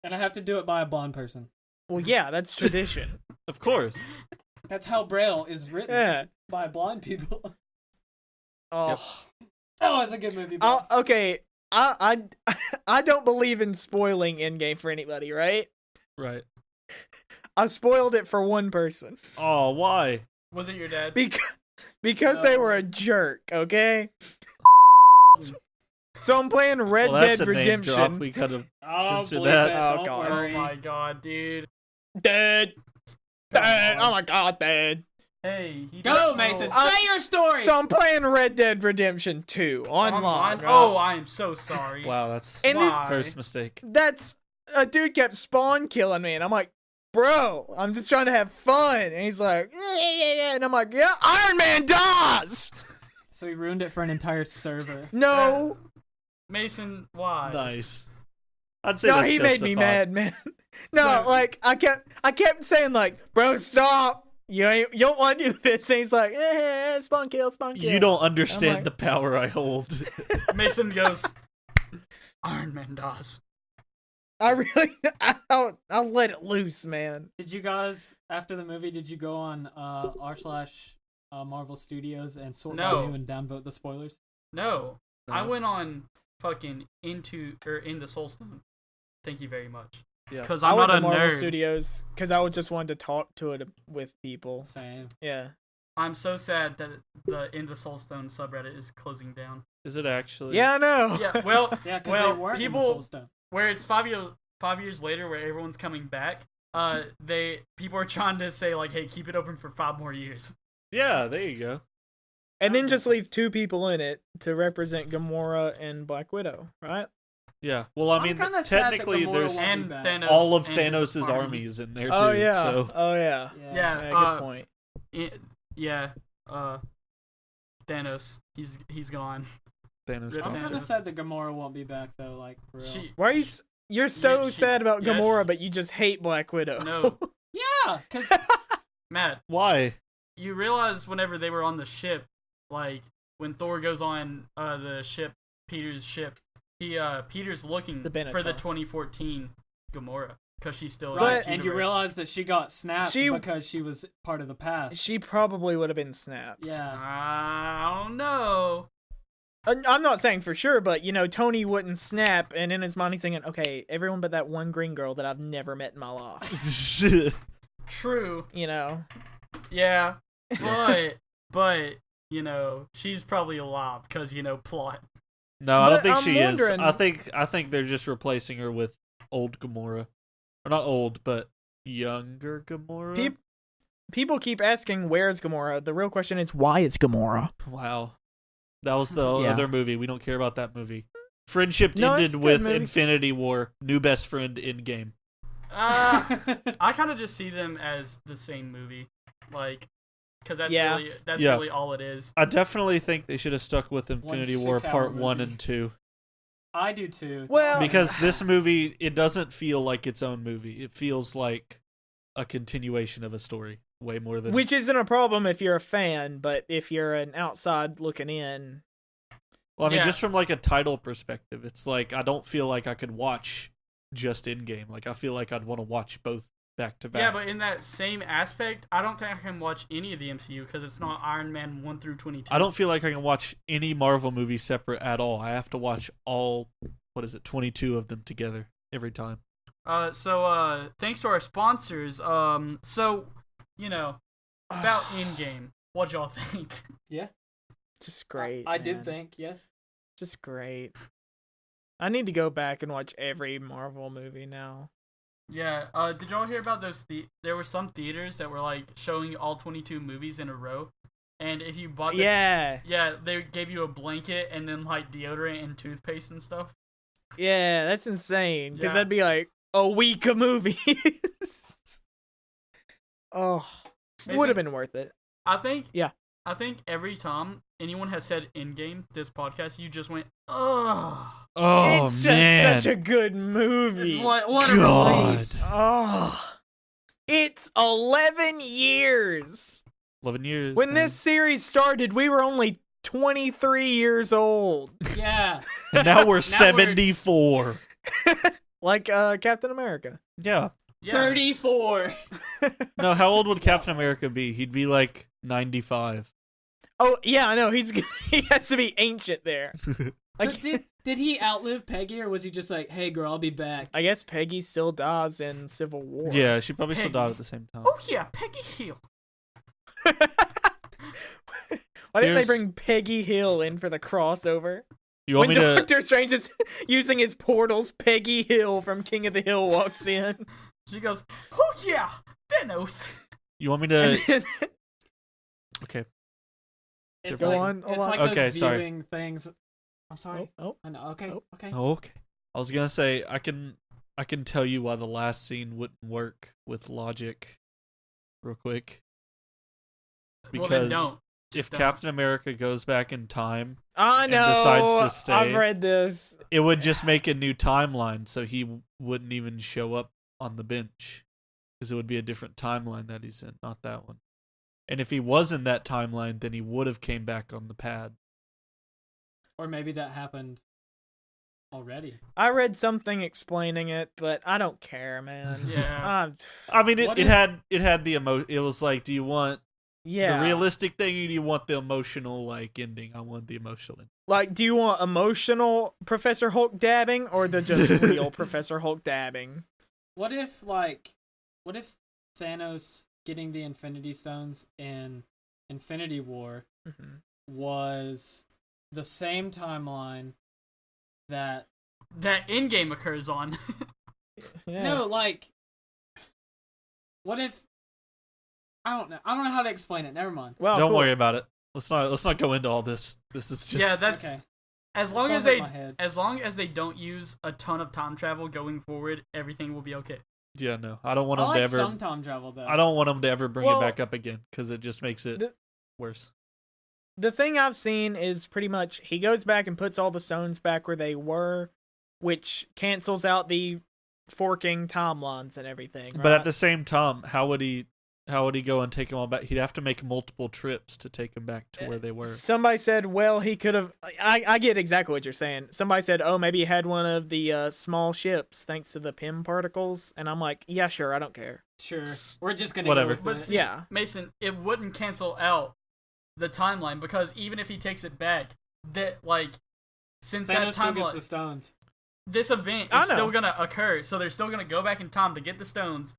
And I have to do it by a blind person. Well, yeah, that's tradition. Of course. That's how Braille is written yeah. by blind people. Oh. Oh, it's a good movie. bro. Okay. I don't believe in spoiling Endgame for anybody, right? Right. I spoiled it for one person Oh, why? Was it your dad? because they were a jerk. Okay. So I'm playing Red Well, that's Dead a name drop. Redemption. We could have Oh, censored bleep that. it, Oh, don't God. Oh worry. my god, dude. Dead. Come Dead. on. Oh my god, dead. Hey, he Go, Mason. Oh, Say your story. So I'm playing Red Dead Redemption 2 online. right? Oh, I am so sorry. Wow, that's And this Why? first mistake. that's a dude kept spawn killing me, and I'm like, bro, I'm just trying to have fun. And he's like, yeah, and I'm like, yeah, Iron Man dies. So he ruined it for an entire server. No, Mason, why? Nice. I'd say no, that's he made me justified. mad, man. No, So- like I kept saying like, bro, stop. You don't want to do this. And he's like, spawn kill, spawn kill. You don't understand like- the power I hold. Mason goes, Iron Man dies. I really, I'll let it loose, man. Did you guys, after the movie, did you go on r/Marvel Studios and sort by No. new and downvote the spoilers? No, I No. went on fucking in the Soulstone. Thank you very much. Yeah. Because I I'm went not to a Marvel nerd. Studios because I just wanted to talk to it with people. Same. Yeah. I'm so sad that the In the Soulstone subreddit is closing down. Is it actually? Yeah, I know. Yeah, well, Yeah, because well, they weren't people in the Soulstone. where it's 5 years later, where everyone's coming back. People are trying to say like, hey, keep it open for 5 more years. Yeah, there you go. And then just leave 2 people in it to represent Gamora and Black Widow, right? Yeah. Well, I I'm mean, kinda sad that technically, Gamora there's won't be And back. Thanos. all of and his Thanos' army is in there too. Oh yeah. So Oh yeah. Yeah. Yeah. Yeah, good point. Yeah. Thanos. He's gone. Thanos. I'm I'm gone. kind of Thanos. sad that Gamora won't be back though. Like, for real. Why are you? You're so she- sad about yeah, Gamora, she- but you just hate Black Widow. No. Yeah, because Matt, Why? you realize whenever they were on the ship, like when Thor goes on the ship, Peter's ship, Peter's looking The for the Benatar. 2014 Gamora because she's still in right, this and you universe. realize that she got snapped She- because she was part of the past. She probably would have been snapped. Yeah. I don't know. I'm not saying for sure, but Tony wouldn't snap, and in his mind he's thinking, okay, everyone but that one green girl that I've never met in my life. True. Yeah. Yeah. But she's probably alive because plot. No, I don't But think I'm she wondering- is. I think they're just replacing her with old Gamora, or not old, but younger Gamora. People keep asking, where's Gamora? The real question is, why is Gamora? Wow, that was the Yeah. other movie. We don't care about that movie. Friendship No, it's ended a good with movie. Infinity War. New best friend in game. I kind of just see them as the same movie, like, because that's Yeah. really all it is. I definitely think they should have stuck with Infinity War 6-hour Part 1 movie. and 2. I do too. Well- Because this movie, it doesn't feel like its own movie. It feels like a continuation of a story, way more than. Which isn't a problem if you're a fan, but if you're an outside looking in, Well, I mean, Yeah. just from like a title perspective, it's like I don't feel like I could watch just Endgame. Like I feel like I'd want to watch both back to back. Yeah, but in that same aspect, I don't think I can watch any of the MCU because it's not Iron Man 1 through 22. I don't feel like I can watch any Marvel movie separate at all. I have to watch all, 22 of them together every time. So thanks to our sponsors. So, about Endgame, what y'all think? Yeah. Just great. I did man. think, yes. Just great. I need to go back and watch every Marvel movie now. Yeah, did y'all hear about those? There were some theaters that were like showing all 22 movies in a row, and if you bought Yeah, they gave you a blanket and then like deodorant and toothpaste and stuff. yeah, that's insane. Because Yeah. that'd be like a week of movies. Oh, would have been worth it. I think. Yeah. I think every time anyone has said Endgame this podcast, you just went, ugh. Oh, It's man. just such a good movie. What a God. release. Oh, it's 11 years. 11 years. When man. this series started, we were only 23 years old. Yeah. And now we're 74. Like Captain America. Yeah. Yeah. 34. No, how old would Captain America be? He'd be like 95. Oh, yeah, I know. He has to be ancient there. So Like, did he outlive Peggy, or was he just like, hey girl, I'll be back? I guess Peggy still dies in Civil War. Yeah, she probably still Peggy. died at the same time. Oh yeah, Peggy Hill. Why didn't they Here's- bring Peggy Hill in for the crossover? You want When me to? Doctor Strange is using his portals, Peggy Hill from King of the Hill walks in. She goes, oh yeah, Thanos. You want me And to? then- Okay. It's Go like, on, It's Alok. like Okay, those sorry. viewing things. I'm sorry. oh, I know. Okay. Oh. Okay. Oh, okay. I was gonna say I can tell you why the last scene wouldn't work with logic, real quick. Well, then Because don't. if Just don't. Captain America goes back in time, I and know. decides to stay. I've read this. it would just make a new timeline, so he wouldn't even show up on the bench, because it would be a different timeline that he's in, not that one. And if he was in that timeline, then he would have came back on the pad. Or maybe that happened already. I read something explaining it, but I don't care, man. Yeah. I mean, What it if- had the It was like, do you want Yeah. the realistic thing, or do you want the emotional like ending? I want the emotional ending. Like, do you want emotional Professor Hulk dabbing or the just real Professor Hulk dabbing? What if Thanos getting the Infinity Stones in Infinity War Mm-hmm. was the same timeline that That Endgame occurs on. Yeah. no, like, what if I don't know how to explain it. Never mind. Well, Don't cool. worry about it. Let's not go into all this. This is just Yeah, that's Okay. as long as It's going they over my head. as long as they don't use a ton of time travel going forward, everything will be okay. yeah. No, I don't want I them like to ever. some time travel though. I don't want them to ever bring Well, it back up again, because it just makes it the- worse. The thing I've seen is pretty much he goes back and puts all the stones back where they were, which cancels out the forking timelines and everything. But right? at the same time, how would he go and take them all back? He'd have to make multiple trips to take them back to where they were. Somebody said, well, he could have. I get exactly what you're saying. Somebody said, oh, maybe he had one of the small ships thanks to the PIM particles. And I'm like, yeah, sure, I don't care. Sure. We're just gonna Whatever. Go with But it. see, Yeah. Mason, it wouldn't cancel out the timeline because even if he takes it back, that like since Thanos that still gets timeline, the stones. this event I is know. still gonna occur, so they're still gonna go back in time to get the stones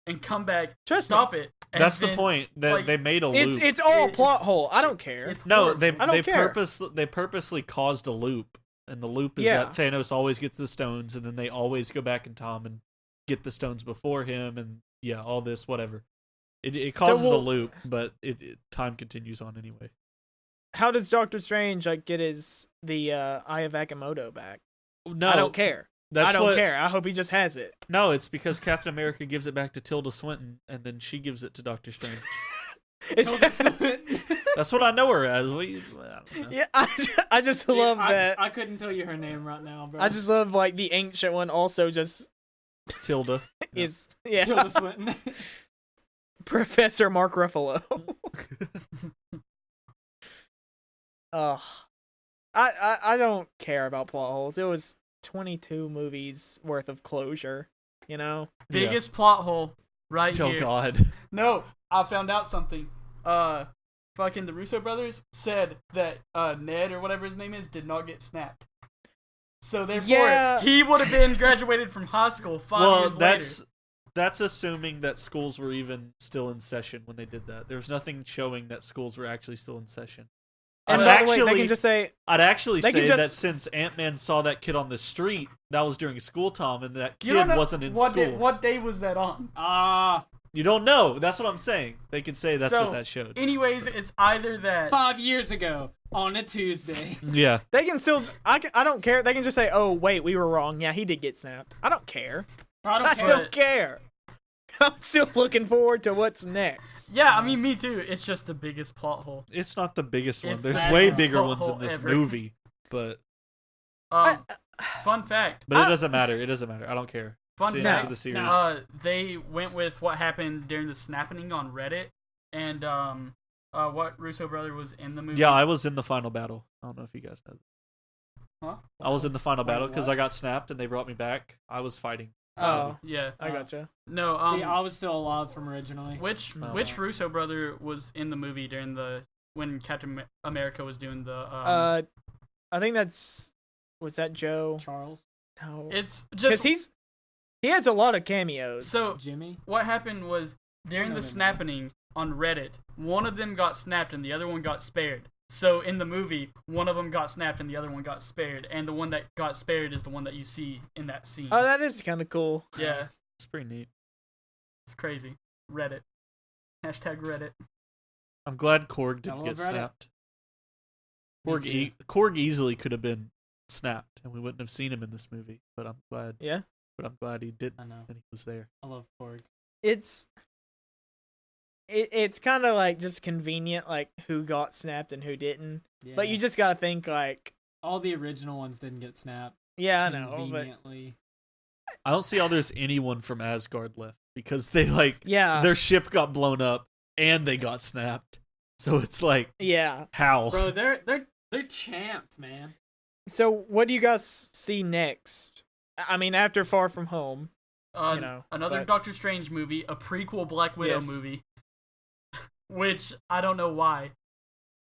and come back, Trust stop it. And That's the then, point. That like, they made a loop. It's all It's- plot hole. I don't care. It's No, horrible. they I don't care. they purposely caused a loop, and the loop is Yeah. that Thanos always gets the stones, and then they always go back in time and get the stones before him, and yeah, all this whatever. It causes a we'll- loop, but time continues on anyway. How does Doctor Strange like get the Eye of Agamotto back? No, I don't care. That's I don't what, care. I hope he just has it. No, it's because Captain America gives it back to Tilda Swinton, and then she gives it to Doctor Strange. That's what I know her as. I don't know. Yeah, I just love that. I couldn't tell you her name right now, bro. I just love like the ancient one also just Tilda. Yeah. is yeah. Tilda Swinton. Professor Mark Ruffalo. I don't care about plot holes. It was 22 movies worth of closure, you know? biggest plot hole right Oh here. God. No, I found out something. Fucking the Russo brothers said that Ned or whatever his name is did not get snapped. So therefore, he would have been graduated from high school 5 years later. That's assuming that schools were even still in session when they did that. There's nothing showing that schools were actually still in session. And by the way, they can just say... I'd actually say that since Ant-Man saw that kid on the street, that was during school time, and that kid wasn't in school. What day was that on? You don't know. That's what I'm saying. They could say that's what that showed. Anyways, it's either that 5 years ago on a Tuesday. Yeah. They can still... I don't care. They can just say, oh, wait, we were wrong. Yeah, he did get snapped. I don't care. I still care. I'm still looking forward to what's next. Yeah, I mean, me too. It's just the biggest plot hole. It's not the biggest one. It's There's the way biggest bigger plot ones in hole this ever. movie, but fun fact. it doesn't matter. It doesn't matter. I don't care. Fun It's the end fact. of the series. They went with what happened during the snapping on Reddit, and what Russo brother was in the movie. Yeah, I was in the final battle. I don't know if you guys know. Huh? I was in the final battle because what? I got snapped and they brought me back. I was fighting. Oh. Yeah. I gotcha. No. See, I was still alive from originally. Which Russo brother was in the movie during when Captain America was doing the? I think that's... Was that Joe? Charles? No. It's just because he has a lot of cameos. So Jimmy? what happened was during the snapping on Reddit, one of them got snapped and the other one got spared. So in the movie, one of them got snapped and the other one got spared, and the one that got spared is the one that you see in that scene. Oh, that is kind of cool. Yeah, It's pretty neat. it's crazy. Reddit. #Reddit. I'm glad Korg didn't love get Reddit. snapped. Me Korg easily could have been snapped, and we wouldn't have seen him in this movie. But I'm glad. Yeah. But I'm glad he didn't, I know. and he was there. I love Korg. It's kind of like just convenient, like who got snapped and who didn't. Yeah. But you just gotta think like, all the original ones didn't get snapped. yeah, I know, but Conveniently. I don't see how there's anyone from Asgard left because they yeah, their ship got blown up and they got snapped. So it's like, yeah. how? Bro, they're champs, man. So what do you guys see next? I mean, after Far From Home, Another but- Doctor Strange movie, a prequel Black Widow Yes. movie, which I don't know why.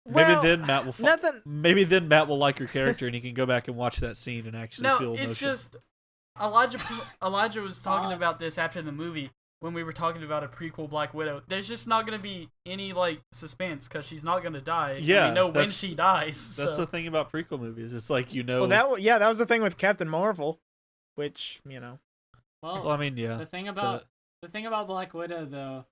Maybe Well, then Matt will. nothing. Maybe then Matt will like your character, and he can go back and watch that scene and actually No, feel it's emotion. just Elijah was talking about this after the movie when we were talking about a prequel Black Widow. There's just not gonna be any like suspense because she's not gonna die. Yeah, we know when that's- she dies. That's so. the thing about prequel movies. It's like Well, that was the thing with Captain Marvel, which Well, Well, I mean, yeah. the thing about Black Widow though,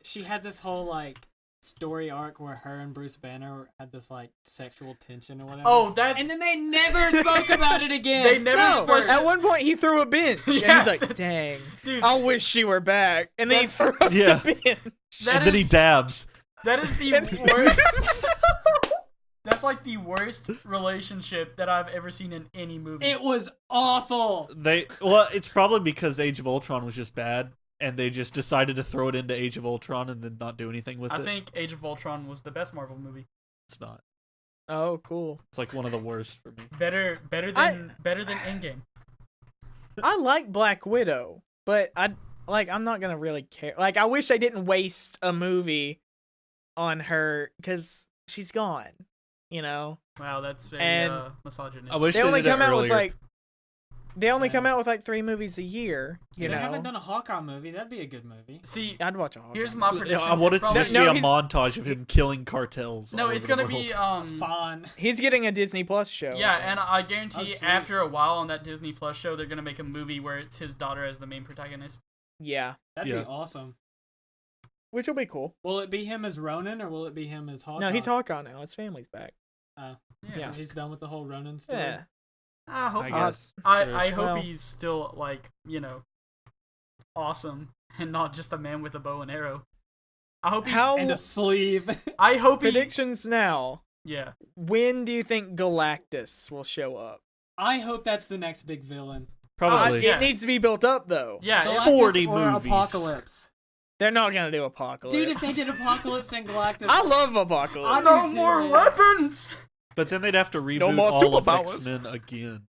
she had this whole like story arc where her and Bruce Banner had this like sexual tension or whatever. Oh, that and then they never spoke about it again. They never no. spoke- At one point, he threw a bench, and Yeah. he's like, "Dang, dude. I wish she were back." And then he throws Yeah. a bench. that And then he is- dabs. That is the And- worst. That's like the worst relationship that I've ever seen in any movie. It was awful. It's probably because Age of Ultron was just bad, and they just decided to throw it into Age of Ultron and then not do anything with I it. think Age of Ultron was the best Marvel movie. It's not. Oh, cool. It's like one of the worst for me. Better than Endgame. I like Black Widow, but I'm not gonna really care. Like, I wish they didn't waste a movie on her because she's gone. You know, Wow, that's very And- misogynistic. I wish they only did come that out earlier. with like. They only Same. come out with like 3 movies a year. You they know, haven't done a Hawkeye movie. That'd be a good movie. See, I'd watch a Hawkeye here's my movie. prediction. I want it It's to probably- just No, be a he's- montage of him killing cartels. No, all it's over the gonna be world. Fun. He's getting a Disney Plus show. Yeah, and I Oh, guarantee sweet. after a while on that Disney Plus show, they're gonna make a movie where it's his daughter as the main protagonist. yeah, That'd Yeah. be awesome. which will be cool. Will it be him as Ronan or will it be him as Hawkeye? No, he's Hawkeye now. His family's back. Yeah, So he's done with the whole Ronan story. Yeah. I hope. I not. guess. I Sure. hope Well- he's still like awesome and not just a man with a bow and arrow. I hope he's. How And a sleeve. I hope he. predictions now? Yeah. When do you think Galactus will show up? I hope that's the next big villain. Probably. Yeah. It needs to be built up though. Yeah. Galactus 40 or movies. Apocalypse. They're not gonna do Apocalypse. Dude, if they did Apocalypse and Galactus, I love Apocalypse. I'm no more serious. weapons. But then they'd have to reboot more all of superpowers. X-Men again.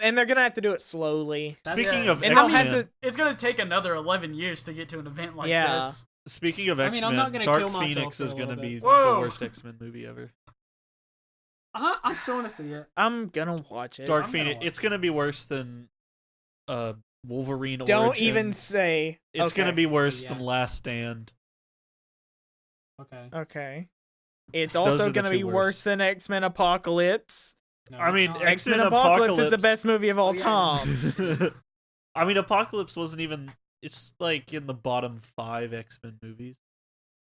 and they're gonna have to do it slowly. Speaking of And they'll X-Men, have to. It's gonna take another 11 years to get to an event like Yeah. this. speaking of I mean, I'm not X-Men, gonna Dark kill myself Phoenix for a is gonna little be bit. the Whoa. worst X-Men movie ever. I still want to see it. I'm gonna watch it. Dark I'm gonna Phoenix, watch it's gonna be worse than Wolverine Don't Origins. even say. It's okay. gonna be worse Yeah. than Last Stand. Okay. Okay. It's Those also are the gonna two be worst. worse than X-Men Apocalypse. No, I it's mean, not. X-Men X-Men Apocalypse is the Apocalypse- best movie of all Oh, yeah. time. I mean, Apocalypse wasn't even. It's like in the bottom 5 X-Men movies.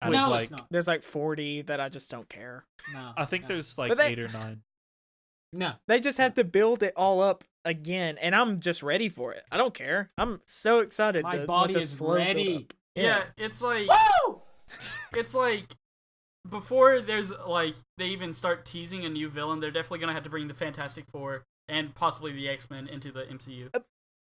Out No, of it's like, not. There's like 40 that I just don't care. No. I think no. there's like But they- 8 or 9. No. They just have to build it all up again, and I'm just ready for it. I don't care. I'm so excited. My to body watch a is slow build ready. up. Yeah, it's like Woo! it's like before there's like they even start teasing a new villain, they're definitely gonna have to bring the Fantastic Four and possibly the X-Men into the MCU.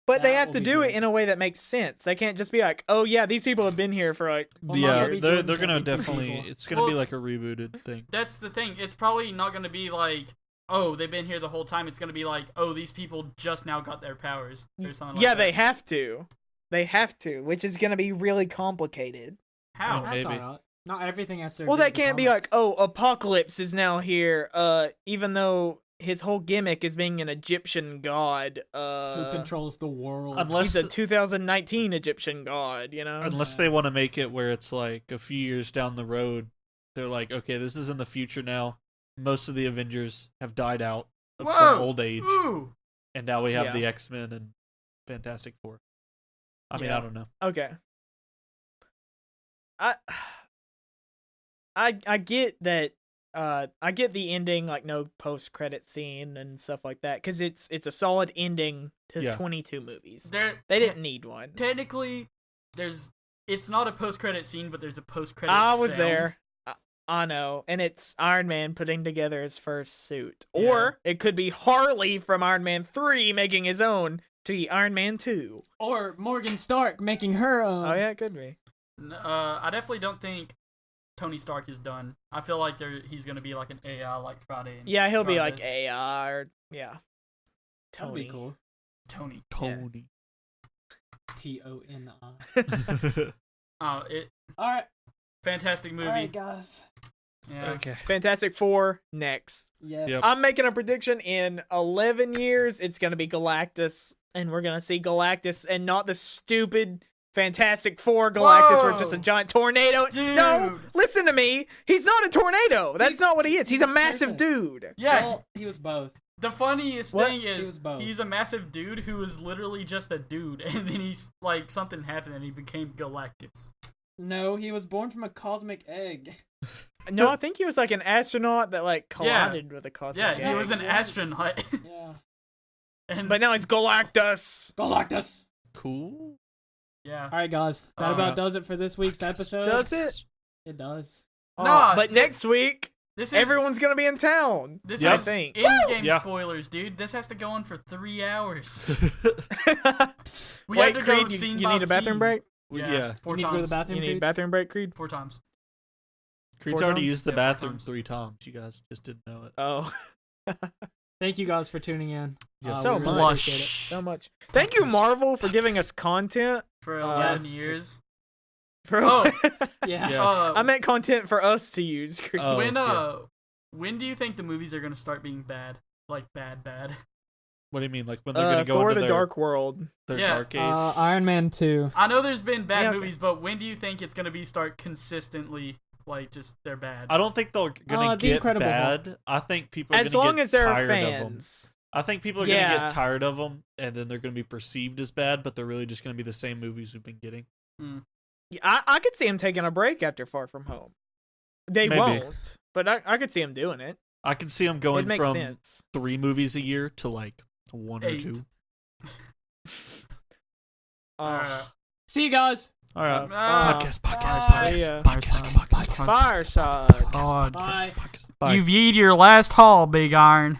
But they That have will to be do great. it in a way that makes sense. They can't just be like, "Oh yeah, these people have been here for like." Well, Yeah, Bobby they're Jordan gonna can't be two definitely. people. It's gonna be Well- like a rebooted thing. That's the thing. It's probably not gonna be like, oh, they've been here the whole time. It's gonna be like, oh, these people just now got their powers or something. Yeah, like they that. have to. They have to, which is going to be really complicated. How? Maybe. That's alright. Not everything has to. Well, do that with the can't be like, comics. "Oh, Apocalypse is now here." Even though his whole gimmick is being an Egyptian god. Who controls the world? Unless He's a 2019 Egyptian god. unless they want to make it where it's like a few years down the road, they're like, okay, this is in the future now. Most of the Avengers have died out Whoa! from old age, Ooh. and now we have Yeah. the X-Men and Fantastic Four. I mean, Yeah. I don't know. Okay. I get that. I get the ending, like no post credit scene and stuff like that, because it's a solid ending to Yeah. 22 movies. There, They didn't need one. Technically, it's not a post-credit scene, but there's a post-credit. I was sound. there. I know, and it's Iron Man putting together his first suit, Yeah. or it could be Harley from Iron Man 3 making his own to be Iron Man 2. Or Morgan Stark making her own. Oh yeah, it could be. I definitely don't think Tony Stark is done. I feel like he's gonna be like an AI like Friday. And Yeah, he'll be like Jarvis. AI or yeah. That'd Tony. be cool. Tony. Tony. Toni. It All right. fantastic movie. All right, guys. Yeah. Okay. Fantastic Four next. Yes. Yep. I'm making a prediction in 11 years it's going to be Galactus, and we're going to see Galactus and not the stupid Fantastic Four Galactus where it's just a Whoa. giant tornado. No, Dude. listen to me. He's not a tornado. That's He's- not what he is. He's a he's a massive person. dude. Yeah. Well, he was both. The funniest What? thing He is was both. he's a massive dude who was literally just a dude, and then he's like something happened and he became Galactus. No, he was born from a cosmic egg. No, I think he was like an astronaut that like collided with a cosmic Yeah, egg. he was an right. astronaut. Yeah. And But now he's Galactus. Galactus. Cool. yeah. All right, guys. That Uh, about does it for this week's episode. Does it? It does. Nah, But next week, This is everyone's going to be in town. this Yep. is I think. in-game Yeah. spoilers, dude. This has to go on for 3 hours. We Wait, have to go Creed, you scene need by a bathroom scene. break? Yeah. 4 You need to times. go to the bathroom. You need a Creed? bathroom break, Creed? 4 times. Creed's 4 already times? used the Yeah, 4 bathroom times. 3 times. You guys just didn't know it. Oh. Thank you guys for tuning in. Yes. So we really much. appreciate it. So much. Thank you, Marvel, for giving us content. For 11 yes, years. For Oh. Yeah. Yeah. I meant content for us to use. Creed. Oh, When do you think the movies are gonna start being bad? Like bad? What do you mean? Like when they're gonna go Thor: into The their, Dark World. their Yeah. dark age? Iron Man 2. I know there's been bad Yeah, okay. movies, but when do you think it's gonna be start consistently like just they're bad? I don't think they're gonna The get Incredible bad. I think people are As gonna long get as there are tired of them. fans. I think people are gonna Yeah. get tired of them, and then they're gonna be perceived as bad, but they're really just gonna be the same movies we've been getting. Yeah, I could see him taking a break after Far From Home. They Maybe. won't, but I could see him doing it. I can see them It going makes from sense. 3 movies a year to like 1 or 8. 2. See you guys. All right. Podcast. Fireside. God. Bye. Bye. You've yeed your last haul, Big Iron.